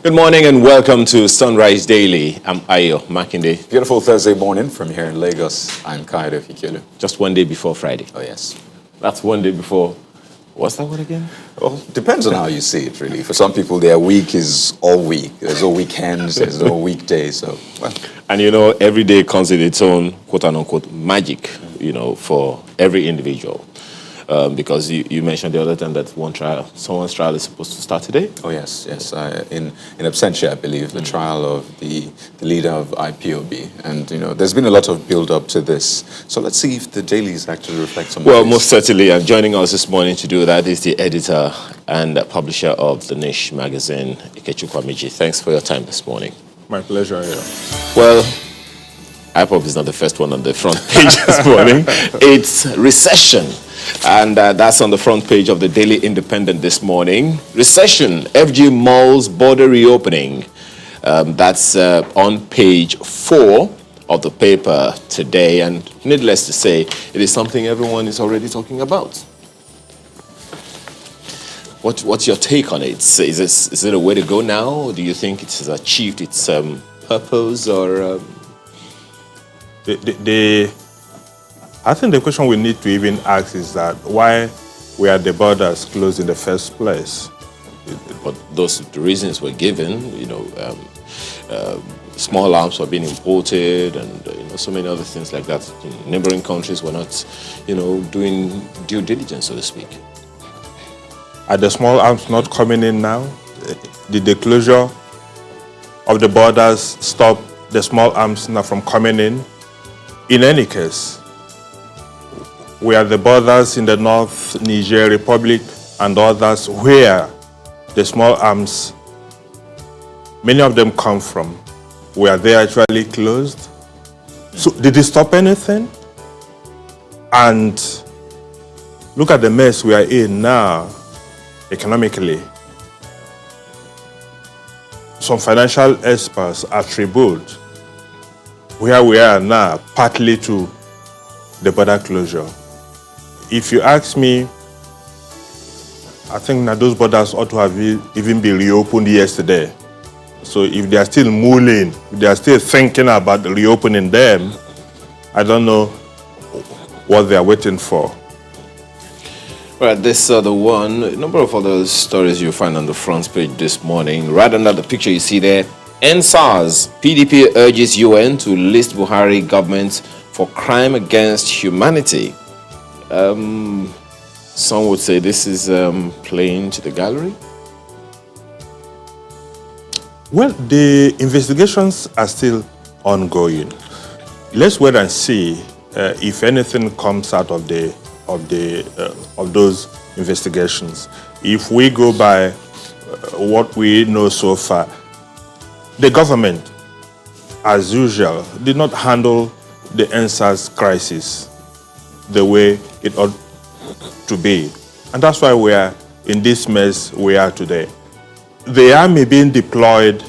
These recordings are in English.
Good morning and welcome to Sunrise Daily. I'm Ayo Makinde. Beautiful Thursday morning from here in Lagos. I'm Kaide Fikelu. Just one day before Friday. Oh, yes. That's one day before. What's that word again? Well, depends on how you see it, really. For some people, their week is all week. There's no weekends, there's no weekdays. So, well. And every day comes with its own quote-unquote magic, for every individual. Because you mentioned the other time that someone's trial is supposed to start today? Oh, yes. In absentia, I believe, the trial of the leader of IPOB. And, there's been a lot of build-up to this. So let's see if the dailies actually reflect some of Well, this. most certainly. And joining us this morning to do that is the editor and publisher of the Niche magazine, Ikechukwu. Thanks for your time this morning. My pleasure, yeah. Well, IPOB is not the first one on the front page this morning. It's recession. And that's on the front page of the Daily Independent this morning. Recession, FG malls border reopening. That's on page 4 of the paper today. And needless to say, it is something everyone is already talking about. What's your take on it? Is it a way to go now? Or do you think it has achieved its purpose? Or I think the question we need to even ask is that why were the borders closed in the first place? But the reasons were given, small arms were being imported and, so many other things like that. Neighboring countries were not, doing due diligence, so to speak. Are the small arms not coming in now? Did the closure of the borders stop the small arms now from coming in? In any case, we are the borders in the North Niger Republic and others where the small arms, many of them come from. Were they actually closed? So did it stop anything? And look at the mess we are in now, economically. Some financial experts attribute where we are now partly to the border closure. If you ask me, I think that those borders ought to have even been reopened yesterday. So if they are still mulling, if they are still thinking about reopening them, I don't know what they are waiting for. Right, this other one, a number of other stories you'll find on the front page this morning. Right under the picture you see there, NSAS, PDP urges UN to list Buhari government for crime against humanity. Some would say this is playing to the gallery. Well, the investigations are still ongoing. Let's wait and see if anything comes out of those investigations. If we go by what we know so far, the government, as usual, did not handle the NSAS crisis the way it ought to be. And that's why we are in this mess we are today. The army being deployed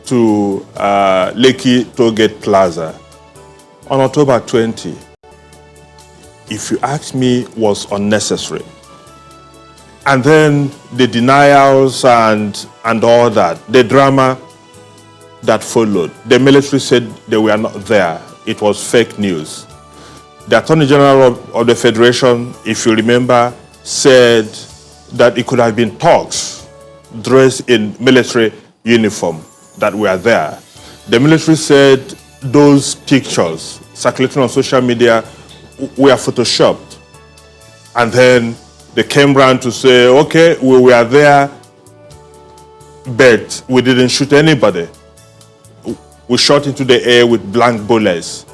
to Lekki Tollgate Plaza on October 20, if you ask me, was unnecessary. And then the denials and all that, the drama that followed. The military said they were not there. It was fake news. The Attorney General of the Federation, if you remember, said that it could have been thugs dressed in military uniform that were there. The military said those pictures circulating on social media were photoshopped. And then they came round to say, okay, we were there, but we didn't shoot anybody. We shot into the air with blank bullets.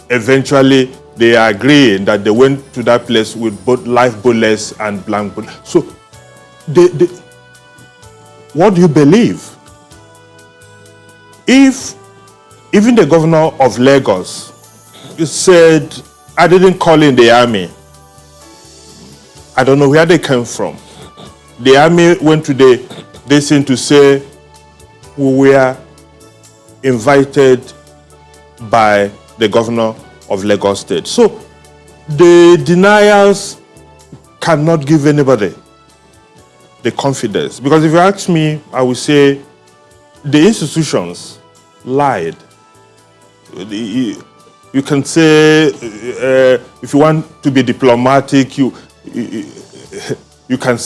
Eventually, they agreed that they went to that place with both live bullets and blank bullets. So, what do you believe? If even the governor of Lagos said, I didn't call in the army, I don't know where they came from. The army went to this thing to say we were invited by the governor of Lagos State. So the denials cannot give anybody the confidence. Because if you ask me, I would say the institutions lied. You can say, if you want to be diplomatic, you can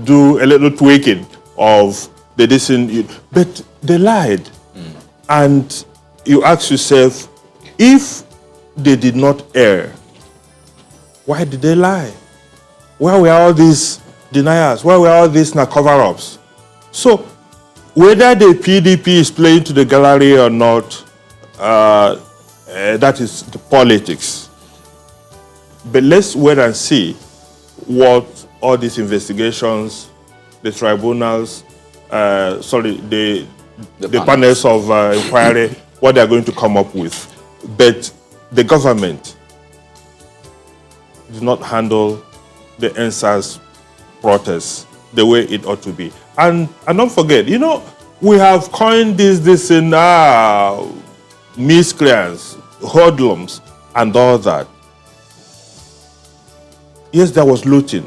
do a little tweaking of the decision, but they lied. And you ask yourself, if they did not err, why did they lie? Where were all these deniers? Where were all these cover-ups? So, whether the PDP is playing to the gallery or not, that is the politics. But let's wait and see what all these investigations, the tribunals, the panels of inquiry, what they're going to come up with. But the government did not handle the NSAS protests the way it ought to be. And don't forget, we have coined this in miscreants, hoodlums, and all that. Yes, there was looting.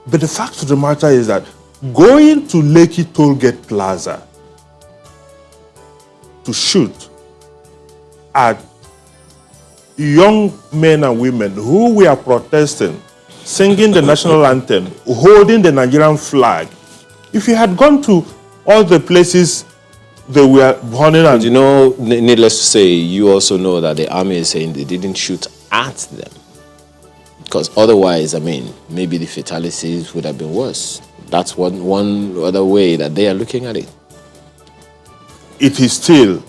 But the fact of the matter is that going to Lekki Tollgate Plaza to shoot at young men and women who were protesting, singing the national anthem, holding the Nigerian flag. If you had gone to all the places they were burning and... But needless to say, you also know that the army is saying they didn't shoot at them. Because otherwise, maybe the fatalities would have been worse. That's one other way that they are looking at it. It is still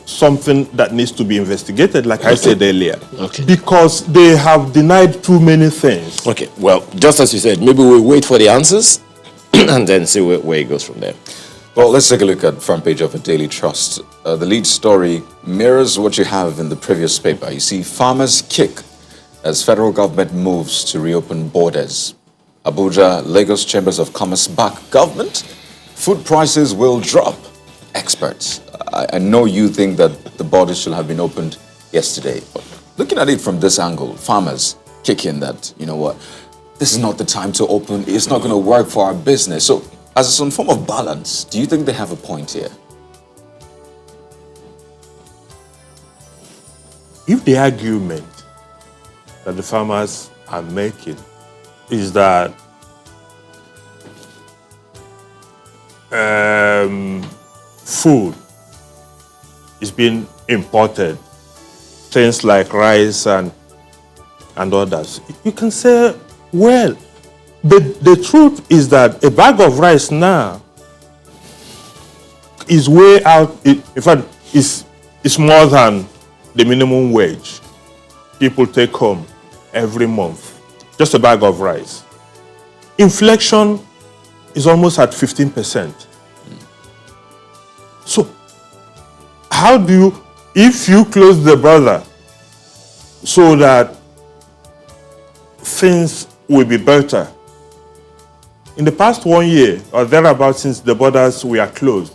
something that needs to be investigated, like I said earlier. Okay. Because they have denied too many things. Okay, well, just as you said, maybe we'll wait for the answers and then see where it goes from there. Well, let's take a look at the front page of the Daily Trust. The lead story mirrors what you have in the previous paper. You see farmers kick as federal government moves to reopen borders. Abuja, Lagos Chambers of Commerce back government. Food prices will drop. Experts. I know you think that the borders should have been opened yesterday. But looking at it from this angle, farmers kick in that, this is not the time to open. It's not going to work for our business. So as some form of balance, do you think they have a point here? If the argument that the farmers are making is that food is being imported, things like rice and others, you can say, well, but the truth is that a bag of rice now is way out. In fact, it's more than the minimum wage people take home every month. Just a bag of rice. Inflation is almost at 15%. So, how do you, if you close the border so that things will be better? In the past 1 year or thereabouts since the borders were closed,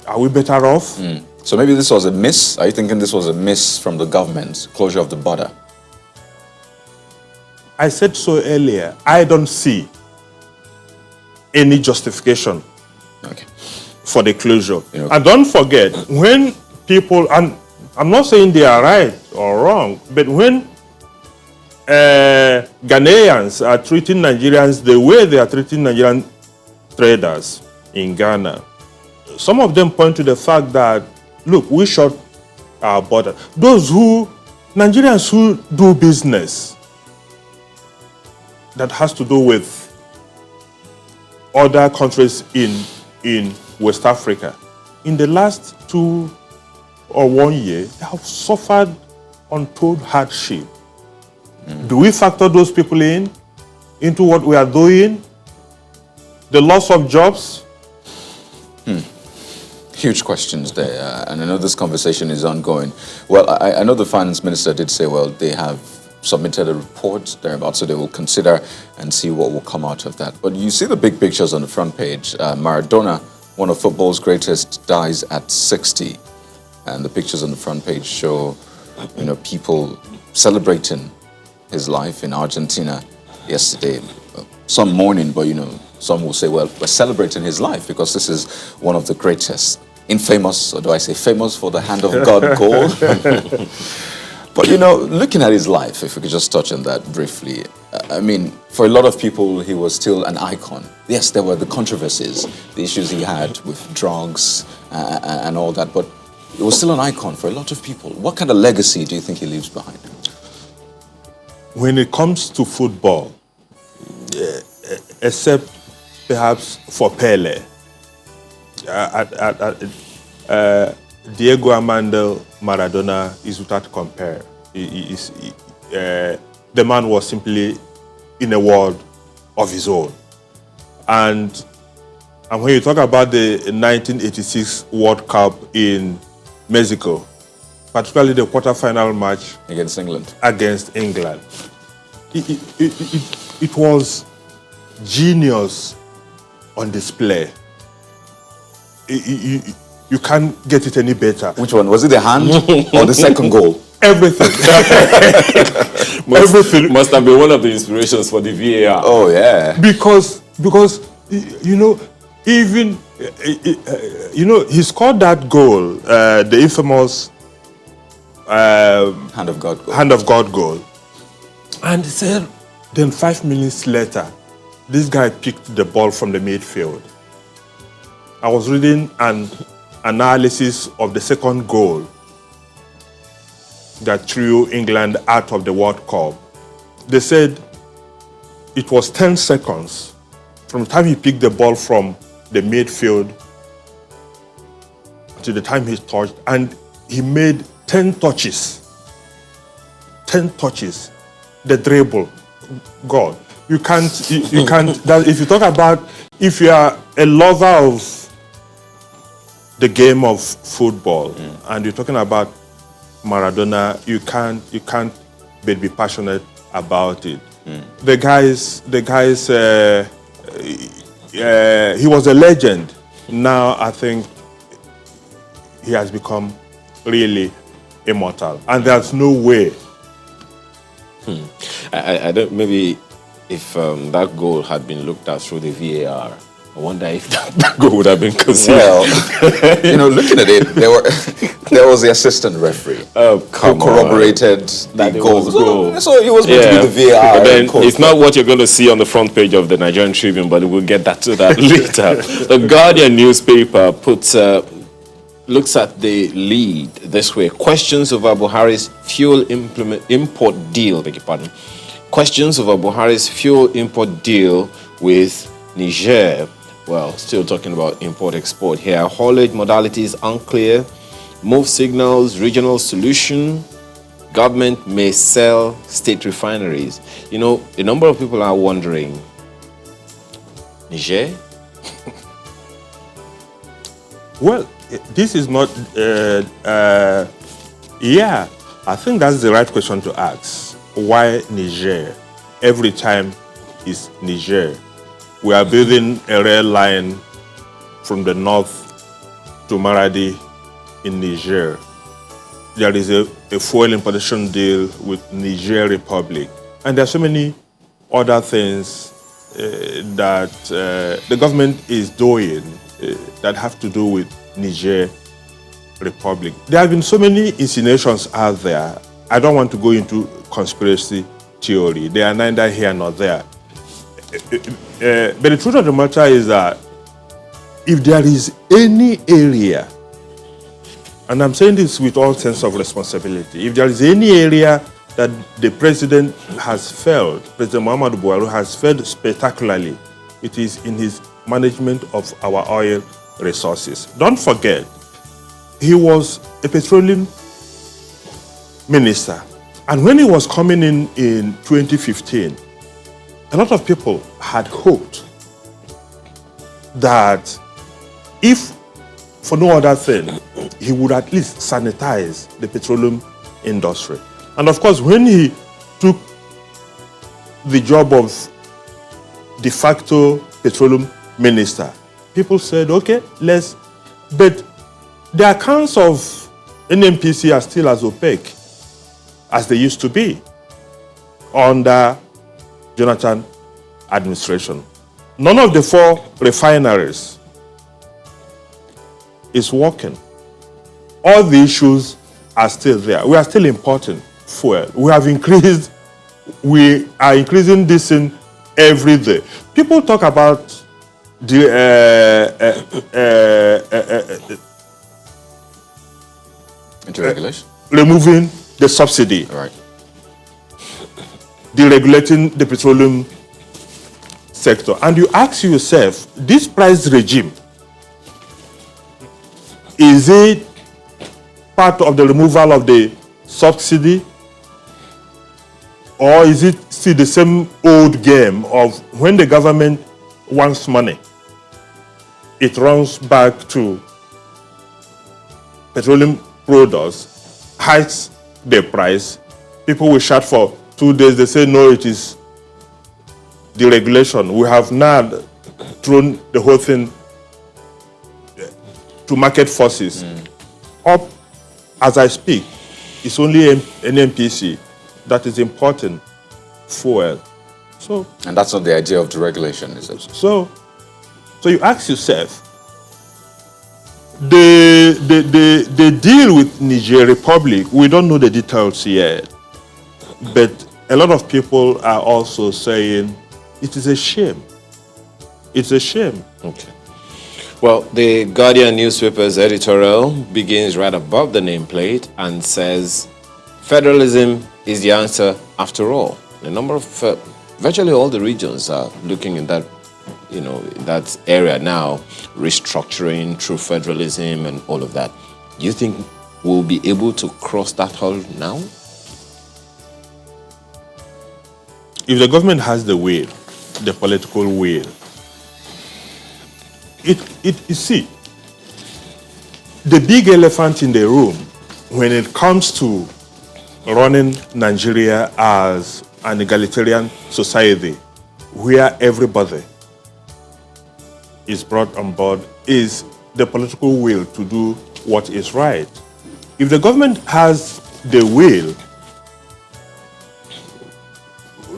are we better off? So maybe this was a miss? Are you thinking this was a miss from the government, closure of the border? I said so earlier, I don't see any justification for the closure. And don't forget, when people, and I'm not saying they are right or wrong, but when Ghanaians are treating Nigerians the way they are treating Nigerian traders in Ghana, some of them point to the fact that, look, we shut our border. Nigerians who do business that has to do with other countries in West Africa, in the last 2 or 1 year, they have suffered untold hardship. Do we factor those people into what we are doing? The loss of jobs? Huge questions there, and I know this conversation is ongoing. Well, I know the finance minister did say, well, they have submitted a report thereabout, so they will consider and see what will come out of that. But you see the big pictures on the front page. Maradona, one of football's greatest, dies at 60. And the pictures on the front page show, people celebrating his life in Argentina yesterday. Some mourning, but some will say, well, we're celebrating his life because this is one of the greatest, infamous, or do I say famous for the hand of God goal? But looking at his life, if we could just touch on that briefly, I mean, for a lot of people, he was still an icon. Yes, there were the controversies, the issues he had with drugs and all that, but he was still an icon for a lot of people. What kind of legacy do you think he leaves behind? When it comes to football, except perhaps for Pele, Diego Armando Maradona is without compare. The man was simply in a world of his own. And when you talk about the 1986 World Cup in Mexico, particularly the quarterfinal match against England, it was genius on display. You can't get it any better. Which one? Was it the hand or the second goal? Everything. Everything must have been one of the inspirations for the VAR. Oh, yeah. Because even, he scored that goal, the infamous Hand of God goal. And said, then 5 minutes later, this guy picked the ball from the midfield. I was reading an analysis of the second goal that threw England out of the World Cup. They said it was 10 seconds from the time he picked the ball from the midfield to the time he touched, and he made 10 touches. 10 touches. The dribble. God. You can't, if you talk about, if you are a lover of the game of football, and you're talking about Maradona, you can't but be passionate about it. The guys, he was a legend. Now I think he has become really immortal, and there's no way. I don't, maybe if that goal had been looked at through the VAR, I wonder if that goal would have been considered. Well, looking at it, there was the assistant referee who corroborated that the goal. So it was meant to be the VAR. But then it's not what you're going to see on the front page of the Nigerian Tribune, but we'll get to that later. The Guardian newspaper looks at the lead this way. Questions over Buhari's fuel import deal, beg your pardon. Questions over Buhari's fuel import deal with Niger. Well, still talking about import-export here. Haulage modalities unclear. Move signals, regional solution. Government may sell state refineries. A number of people are wondering, Niger? Well, this is not, I think that's the right question to ask. Why Niger? Every time it's Niger. We are building a rail line from the north to Maradi in Niger. There is a fuel importation deal with Niger Republic. And there are so many other things that the government is doing that have to do with Niger Republic. There have been so many insinuations out there. I don't want to go into conspiracy theory. They are neither here nor there. But the truth of the matter is that if there is any area, and I'm saying this with all sense of responsibility, if there is any area that the president has failed, President Muhammadu Buhari has failed spectacularly, it is in his management of our oil resources. Don't forget, he was a petroleum minister. And when he was coming in 2015, a lot of people had hoped that if, for no other thing, he would at least sanitize the petroleum industry. And of course, when he took the job of de facto petroleum minister, people said, okay, but the accounts of NNPC are still as opaque as they used to be. under Jonathan administration. None of the 4 refineries is working. All the issues are still there. We are still importing fuel. We are increasing this in every day. People talk about the Into-regulation? Removing the subsidy, Right. deregulating the petroleum sector. And you ask yourself, this price regime, is it part of the removal of the subsidy, or is it still the same old game of when the government wants money, it runs back to petroleum products, hikes the price, people will shout for 2 days, they say no, it is deregulation. We have now thrown the whole thing to market forces. Up as I speak, it's only an NPC that is importing fuel. So, And that's not the idea of deregulation, is it? so you ask yourself, the deal with Niger Republic, we don't know the details yet, but a lot of people are also saying it is a shame. It's a shame. Okay. Well, the Guardian newspaper's editorial begins right above the nameplate and says, federalism is the answer after all. A number of, virtually all the regions are looking in that, that area now, restructuring through federalism and all of that. Do you think we'll be able to cross that hurdle now? If the government has the will, the political will, you see, the big elephant in the room when it comes to running Nigeria as an egalitarian society where everybody is brought on board is the political will to do what is right. If the government has the will,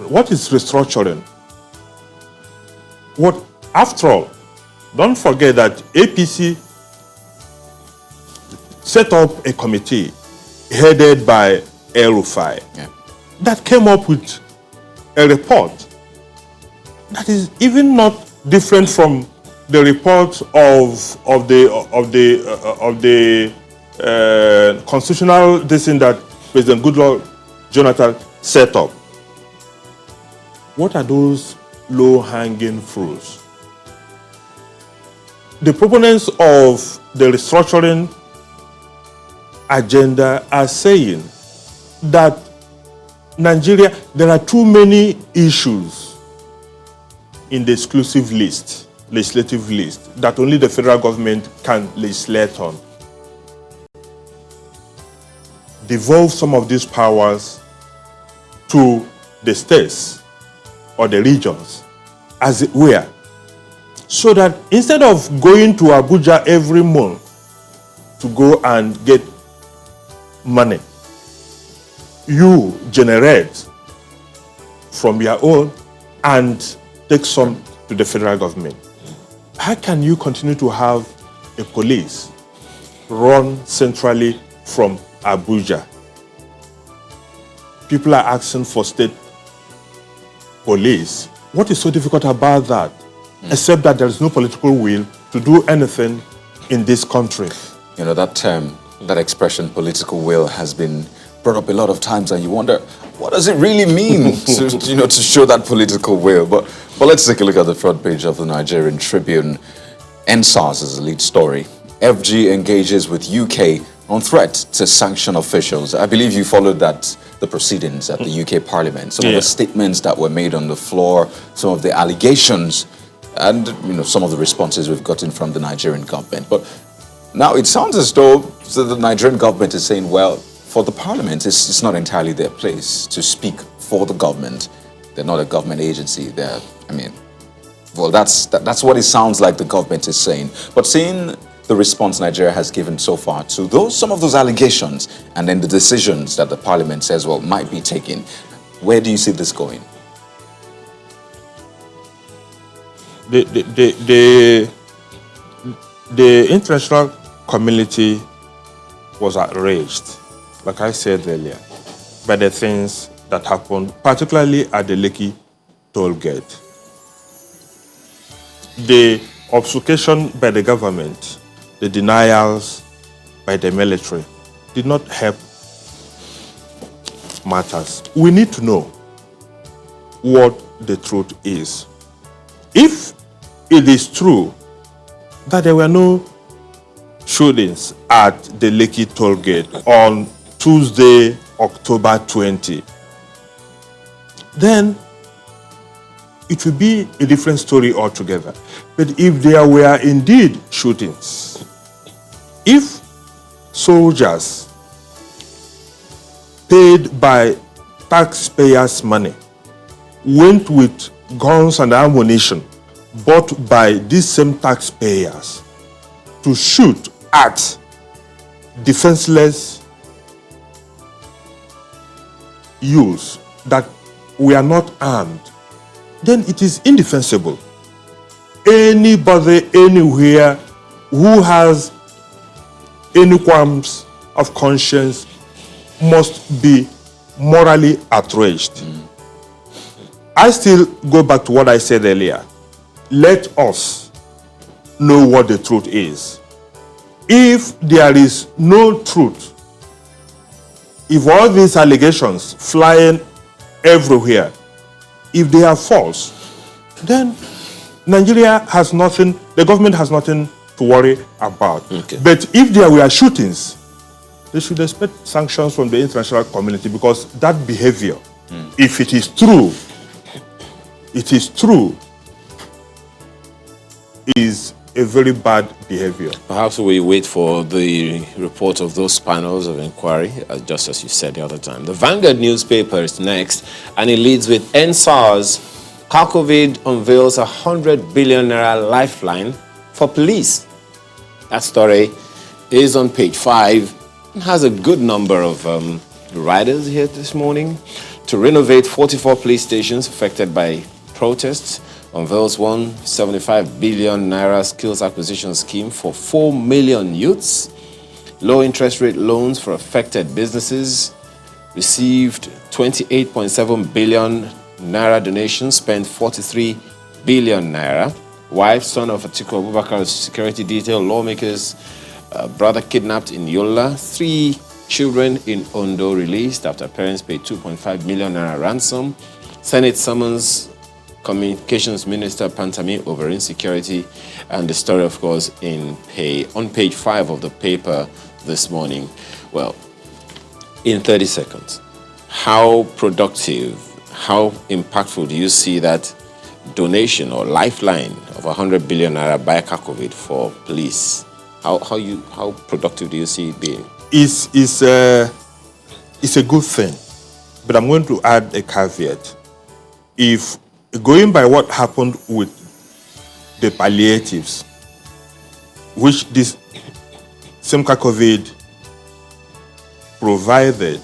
what is restructuring? After all, don't forget that APC set up a committee headed by El-Rufai that came up with a report that is even not different from the report of the constitutional decision that President Goodluck Jonathan set up. What are those low-hanging fruits? The proponents of the restructuring agenda are saying that Nigeria, there are too many issues in the exclusive list, legislative list, that only the federal government can legislate on. Devolve some of these powers to the states or the regions, as it were, so that instead of going to Abuja every month to go and get money, you generate from your own and take some to the federal government. How can you continue to have a police run centrally from Abuja? People are asking for state police. What is so difficult about that? Except that there is no political will to do anything in this country. You know, that term, that expression, political will, has been brought up a lot of times, and you wonder, what does it really mean to show that political will? But let's take a look at the front page of the Nigerian Tribune. NSAS is the lead story. FG engages with UK on threat to sanction officials. I believe you followed the proceedings at the UK Parliament. Some of the statements that were made on the floor, some of the allegations, and some of the responses we've gotten from the Nigerian government. But now it sounds as though the Nigerian government is saying, well, for the Parliament, it's not entirely their place to speak for the government. They're not a government agency. That's what it sounds like the government is saying. But seeing the response Nigeria has given so far to some of those allegations, and then the decisions that the Parliament says, well, might be taken, Where do you see this going? The international community was outraged, like I said earlier, by the things that happened, particularly at the Lekki toll gate. The obfuscation by the government, the denials by the military, did not help matters. We need to know what the truth is. If it is true that there were no shootings at the Lekki toll gate on Tuesday, October 20, then it will be a different story altogether. But if there were indeed shootings, if soldiers paid by taxpayers' money went with guns and ammunition bought by these same taxpayers to shoot at defenseless youths that we are not armed, then it is indefensible. Anybody, anywhere who has any qualms of conscience must be morally outraged. I still go back to what I said earlier. Let us know what the truth is. If there is no truth, if all these allegations flying everywhere, if they are false, then Nigeria has nothing, the government has nothing to worry about. Okay. But if there were shootings, they should expect sanctions from the international community, because that behavior, if it is true, is a very bad behavior. Perhaps we wait for the report of those panels of inquiry, just as you said the other time. The Vanguard newspaper is next, and it leads with NSARS. COVID unveils a 100 billion naira lifeline for police. That story is on page 5. It has a good number of riders here this morning. To renovate 44 police stations affected by protests, unveils 175 billion naira skills acquisition scheme for 4 million youths. Low interest rate loans for affected businesses. Received 28.7 billion naira donations, spent 43 billion naira. Wife, son of Atiku Abubakar's security detail, lawmakers, brother kidnapped in Yola. 3 children in Ondo released after parents paid 2.5 million naira ransom. Senate summons Communications Minister Pantami over insecurity, and the story, of course, on page 5 of the paper this morning. Well, in 30 seconds, how productive, how impactful do you see that donation or lifeline of 100 billion naira by COVID for police? How productive do you see it being? It's a good thing, but I'm going to add a caveat. If going by what happened with the palliatives, which this Simca COVID provided,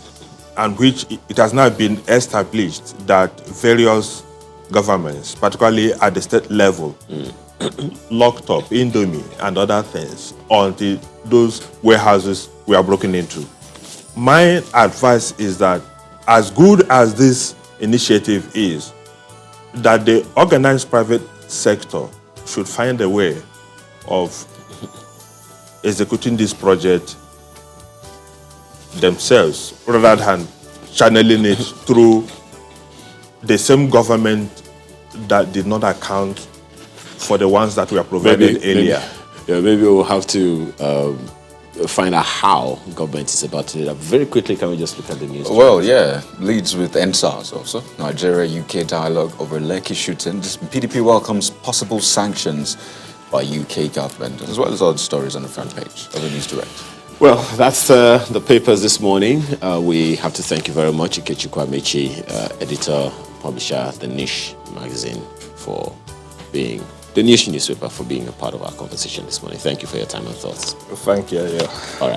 and which it has now been established that various governments, particularly at the state level, locked up Indomie and other things until those warehouses were broken into. My advice is that, as good as this initiative is, that the organized private sector should find a way of executing this project themselves, rather than channeling it through the same government that did not account for the ones that were provided earlier. Maybe we'll have to find out how government is about to do that. Very quickly, can we just look at the news? Well, yeah, leads with NSARS also. Nigeria-UK dialogue over Lekki shooting. PDP welcomes possible sanctions by UK government, as well as other stories on the front page of the News Direct. Well, that's the papers this morning. We have to thank you very much, Ikechukwu Amaechi, editor, publisher, The Niche magazine, for being the Niche newspaper, for being a part of our conversation this morning. Thank you for your time and thoughts. Thank you. Yeah. All right.